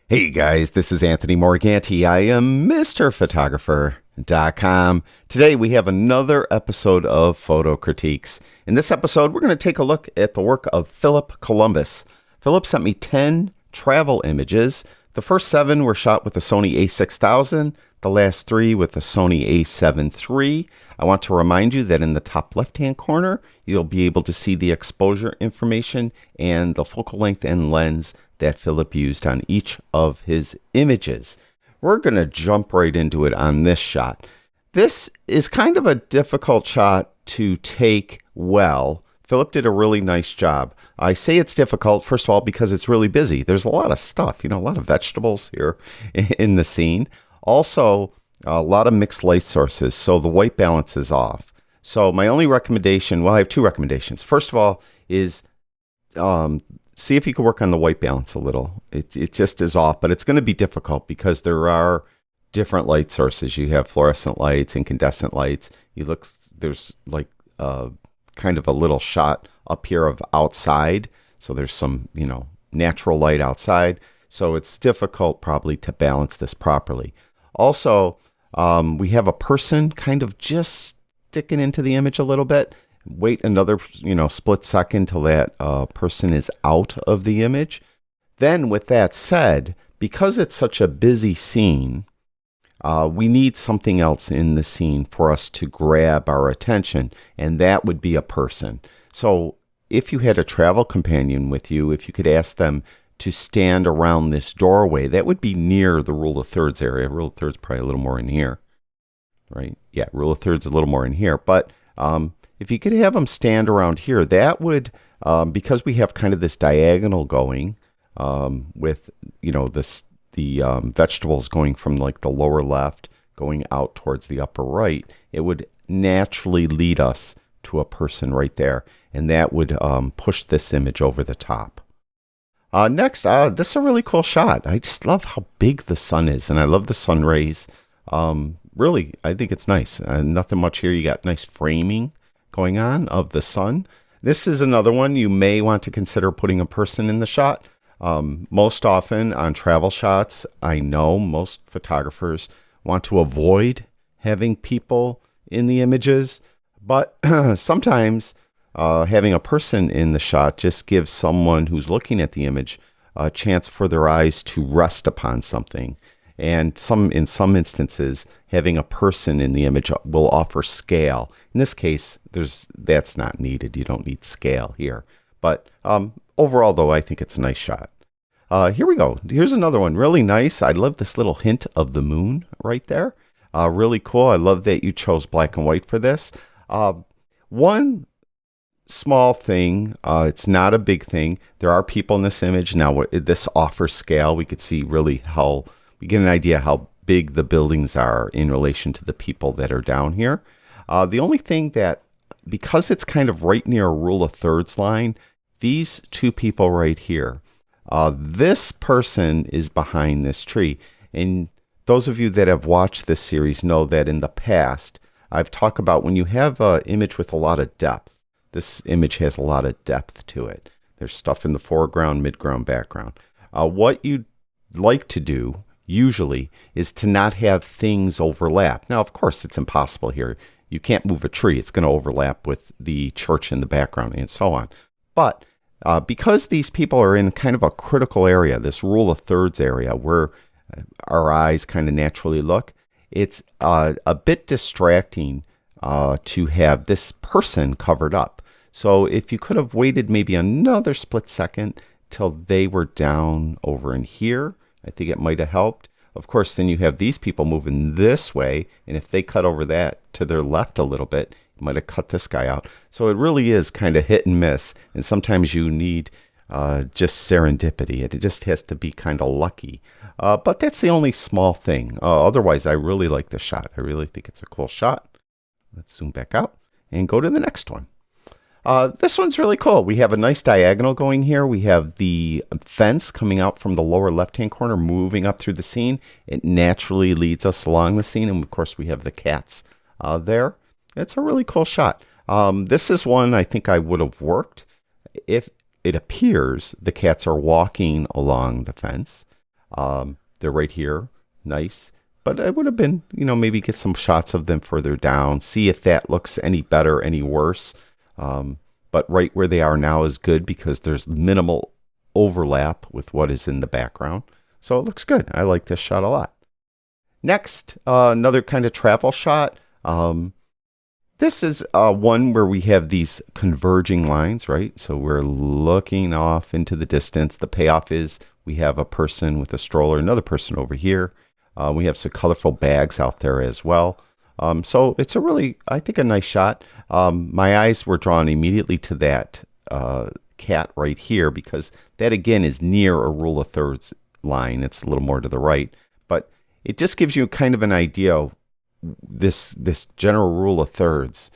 Hey guys, this is Anthony Morganti. I am MrPhotographer.com. Today we have another episode of Photo Critiques. In this episode, we're going to take a look at the work of Philip Columbus. Philip sent me 10 travel images. The first 7 were shot with the Sony a6000, the last 3 with the Sony a7 III. I want to remind you that in the top left-hand corner, you'll be able to see the exposure information and the focal length and lens that Philip used on each of his images. We're going to jump right into it on this shot. This is kind of a difficult shot to take well. Philip did a really nice job. I say it's difficult, first of all, because it's really busy. There's a lot of stuff, a lot of vegetables here in the scene. Also, a lot of mixed light sources, so the white balance is off. So my only recommendation, well, I have 2 recommendations. First of all is see if you can work on the white balance a little. It just is off, but it's going to be difficult because there are different light sources. You have fluorescent lights, incandescent lights. There's like kind of a little shot up here of outside. So there's some, natural light outside. So it's difficult probably to balance this properly. Also, we have a person kind of just sticking into the image a little bit. Wait another, split second till that person is out of the image. Then with that said, because it's such a busy scene, we need something else in the scene for us to grab our attention, and that would be a person. So if you had a travel companion with you, if you could ask them to stand around this doorway, that would be near the rule of thirds area. Rule of thirds probably a little more in here, right? Yeah, rule of thirds a little more in here, but if you could have them stand around here, that would, because we have kind of this diagonal going with, the vegetables going from like the lower left going out towards the upper right, it would naturally lead us to a person right there. And that would push this image over the top. Next, this is a really cool shot. I just love how big the sun is, and I love the sun rays. Really, I think it's nice. Nothing much here. You got nice framing going on of the sun. This is another one you may want to consider putting a person in the shot. Most often on travel shots, I know most photographers want to avoid having people in the images, but sometimes having a person in the shot just gives someone who's looking at the image a chance for their eyes to rest upon something. And in some instances, having a person in the image will offer scale. In this case, that's not needed. You don't need scale here. But overall, though, I think it's a nice shot. Here we go. Here's another one. Really nice. I love this little hint of the moon right there. Really cool. I love that you chose black and white for this. One small thing. It's not a big thing. There are people in this image. Now, this offers scale. We could see really how we get an idea how big the buildings are in relation to the people that are down here. The only thing that, because it's kind of right near a rule of thirds line, these 2 people right here, this person is behind this tree. And those of you that have watched this series know that in the past, I've talked about when you have an image with a lot of depth, this image has a lot of depth to it. There's stuff in the foreground, midground, background. What you'd like to do usually is to not have things overlap. Now, of course, it's impossible here. You can't move a tree. It's going to overlap with the church in the background and so on. But because these people are in kind of a critical area, this rule of thirds area where our eyes kind of naturally look, it's a bit distracting to have this person covered up. So if you could have waited maybe another split second till they were down over in here, I think it might have helped. Of course, then you have these people moving this way, and if they cut over that to their left a little bit, it might have cut this guy out. So it really is kind of hit and miss, and sometimes you need just serendipity. It just has to be kind of lucky. But that's the only small thing. Otherwise, I really like the shot. I really think it's a cool shot. Let's zoom back out and go to the next one. This one's really cool. We have a nice diagonal going here. We have the fence coming out from the lower left-hand corner, moving up through the scene. It naturally leads us along the scene. And of course, we have the cats there. It's a really cool shot. This is one I think I would have worked if it appears the cats are walking along the fence. They're right here. Nice. But I would have been, maybe get some shots of them further down, see if that looks any better, any worse. But right where they are now is good because there's minimal overlap with what is in the background. So it looks good. I like this shot a lot. Next, another kind of travel shot. This is one where we have these converging lines, right? So we're looking off into the distance. The payoff is we have a person with a stroller, another person over here. We have some colorful bags out there as well. So it's I think, a nice shot. My eyes were drawn immediately to that cat right here because that, again, is near a rule of thirds line. It's a little more to the right. But it just gives you kind of an idea of this general rule of thirds.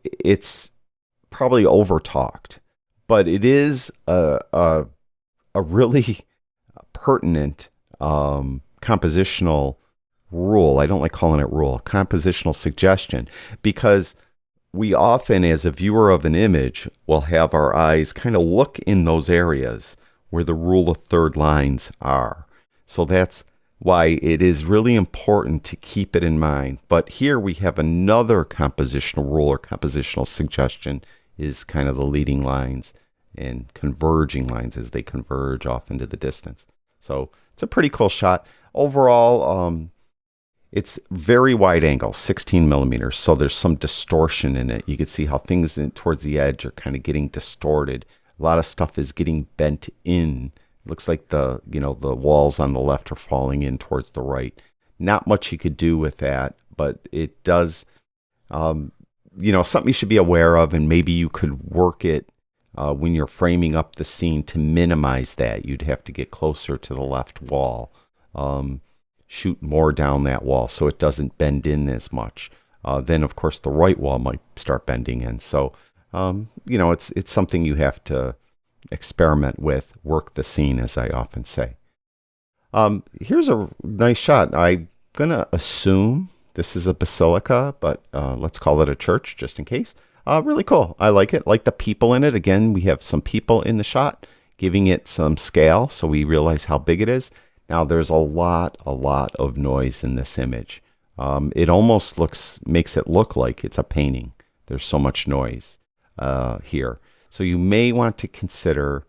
It's probably over talked, but it is a really pertinent compositional rule. I don't like calling it rule, compositional suggestion, because we often, as a viewer of an image, will have our eyes kind of look in those areas where the rule of third lines are. So that's why it is really important to keep it in mind. But here we have another compositional rule or compositional suggestion is kind of the leading lines and converging lines as they converge off into the distance. So it's a pretty cool shot. Overall, it's very wide angle, 16 millimeters. So there's some distortion in it. You can see how things towards the edge are kind of getting distorted. A lot of stuff is getting bent in. Looks like the walls on the left are falling in towards the right. Not much you could do with that, but it does, something you should be aware of, and maybe you could work it when you're framing up the scene to minimize that. You'd have to get closer to the left wall, shoot more down that wall so it doesn't bend in as much. Then, of course, the right wall might start bending in. So, it's something you have to experiment with, work the scene, as I often say. Here's a nice shot. I'm going to assume this is a basilica, but let's call it a church just in case. Really cool. I like it. Like the people in it. Again, we have some people in the shot, giving it some scale so we realize how big it is. Now, there's a lot of noise in this image. It almost makes it look like it's a painting. There's so much noise here. So you may want to consider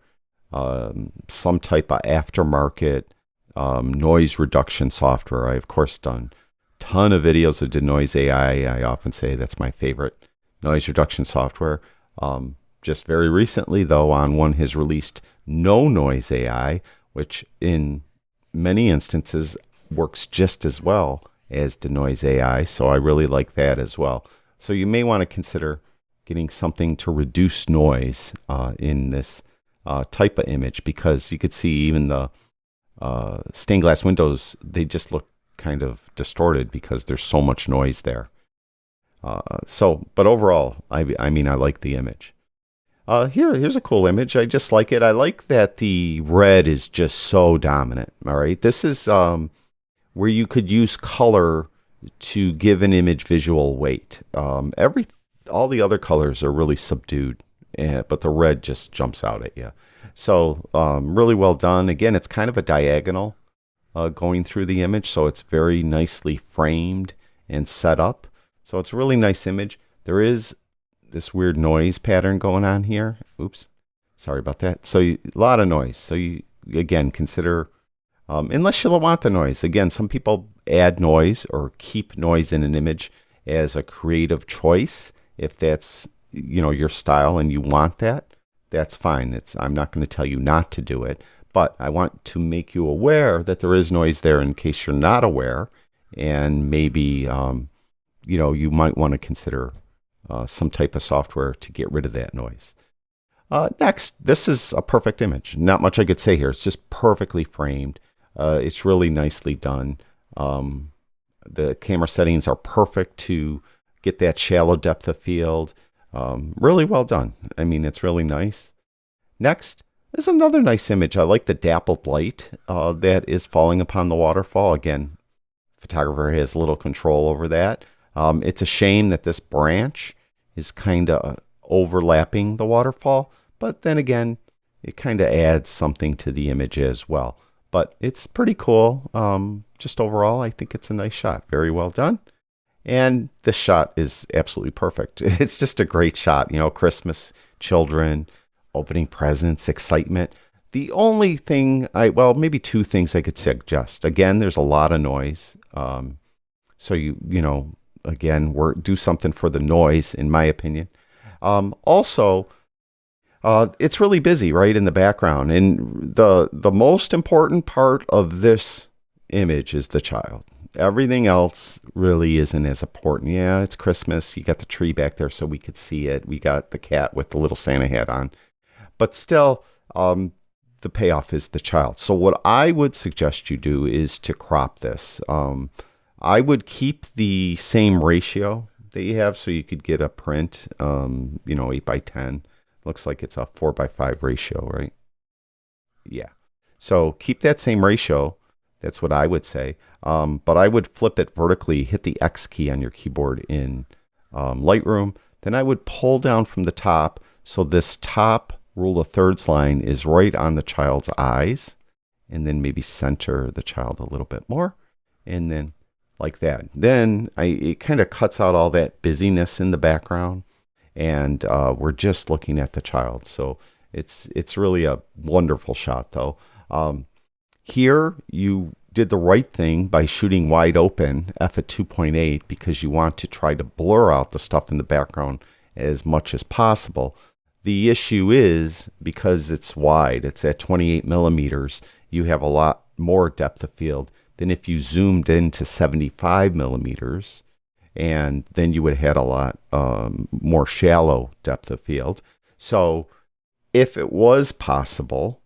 some type of aftermarket noise reduction software. I, of course, done a ton of videos of Denoise AI. I often say that's my favorite noise reduction software. Just very recently, though, On One has released No Noise AI, which in many instances works just as well as Denoise AI. So I really like that as well. So you may want to consider getting something to reduce noise in this type of image, because you could see even the stained glass windows, they just look kind of distorted because there's so much noise there. But overall, I like the image. Here's a cool image. I just like it. I like that the red is just so dominant. All right. This is where you could use color to give an image visual weight. All the other colors are really subdued, but the red just jumps out at you. So really well done. Again, it's kind of a diagonal going through the image, so it's very nicely framed and set up. So it's a really nice image. There is this weird noise pattern going on here. Oops, sorry about that. So a lot of noise. So you, again, consider, unless you want the noise. Again, some people add noise or keep noise in an image as a creative choice. If that's, your style and you want that, that's fine. I'm not going to tell you not to do it, but I want to make you aware that there is noise there in case you're not aware, and maybe, you might want to consider some type of software to get rid of that noise. Next, this is a perfect image. Not much I could say here. It's just perfectly framed. It's really nicely done. The camera settings are perfect to get that shallow depth of field. Really well done. It's really nice. Next is another nice image. I like the dappled light that is falling upon the waterfall. Again, photographer has little control over that. It's a shame that this branch is kind of overlapping the waterfall, but then again, it kind of adds something to the image as well. but it's pretty cool. Just overall, I think it's a nice shot. Very well done. And this shot is absolutely perfect. It's just a great shot. Christmas, children, opening presents, excitement. The only thing well, maybe two things I could suggest. Again, there's a lot of noise. So again, do something for the noise, in my opinion. Also, it's really busy, right, in the background. And the most important part of this image is the child. Everything else really isn't as important. Yeah, it's Christmas. You got the tree back there so we could see it. We got the cat with the little Santa hat on. But still, the payoff is the child. So what I would suggest you do is to crop this. I would keep the same ratio that you have so you could get a print, 8:10. Looks like it's a 4:5 ratio, right? Yeah. So keep that same ratio. That's what I would say. But I would flip it vertically, hit the X key on your keyboard in Lightroom. Then I would pull down from the top. So this top rule of thirds line is right on the child's eyes. And then maybe center the child a little bit more. And then like that. Then it kind of cuts out all that busyness in the background. And we're just looking at the child. So it's really a wonderful shot, though. Here, you did the right thing by shooting wide open, f at 2.8, because you want to try to blur out the stuff in the background as much as possible. The issue is, because it's wide, it's at 28 millimeters, you have a lot more depth of field than if you zoomed into 75 millimeters, and then you would have had a lot more shallow depth of field. So if it was possible,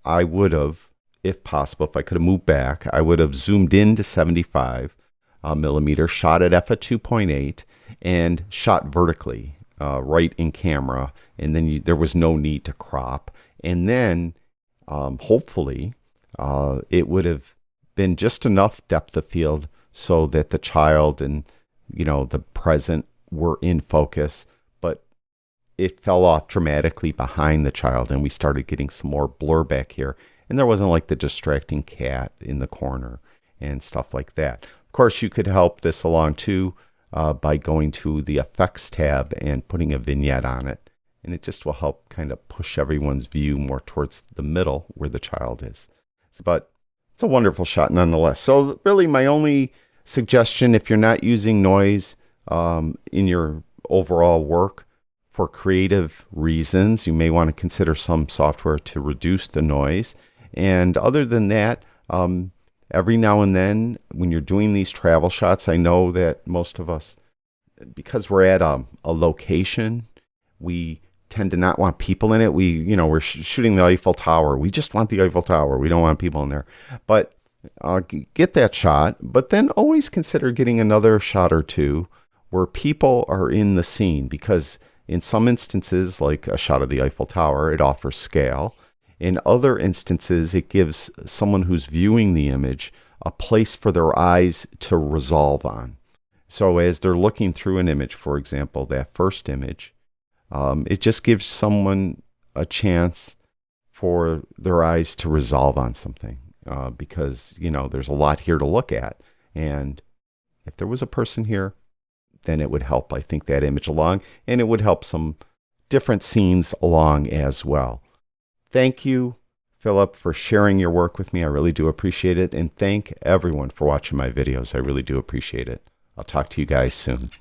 I would have, if possible, if I could have moved back, I would have zoomed into 75 millimeter, shot at f at 2.8, and shot vertically right in camera. And then there was no need to crop. And then hopefully it would have been just enough depth of field so that the child and the present were in focus, but it fell off dramatically behind the child, and we started getting some more blur back here. And there wasn't like the distracting cat in the corner and stuff like that. Of course, you could help this along too by going to the effects tab and putting a vignette on it. And it just will help kind of push everyone's view more towards the middle where the child is. But it's a wonderful shot nonetheless. So really my only suggestion, if you're not using noise in your overall work, for creative reasons, you may want to consider some software to reduce the noise. And other than that, every now and then when you're doing these travel shots, I know that most of us, because we're at a location, we tend to not want people in it. We're shooting the Eiffel Tower. We just want the Eiffel Tower. We don't want people in there. But get that shot, but then always consider getting another shot or two where people are in the scene, because in some instances, like a shot of the Eiffel Tower, it offers scale. In other instances, it gives someone who's viewing the image a place for their eyes to resolve on. So as they're looking through an image, for example, that first image, it just gives someone a chance for their eyes to resolve on something because, there's a lot here to look at. And if there was a person here, then it would help, I think, that image along, and it would help some different scenes along as well. Thank you, Philip, for sharing your work with me. I really do appreciate it. And thank everyone for watching my videos. I really do appreciate it. I'll talk to you guys soon.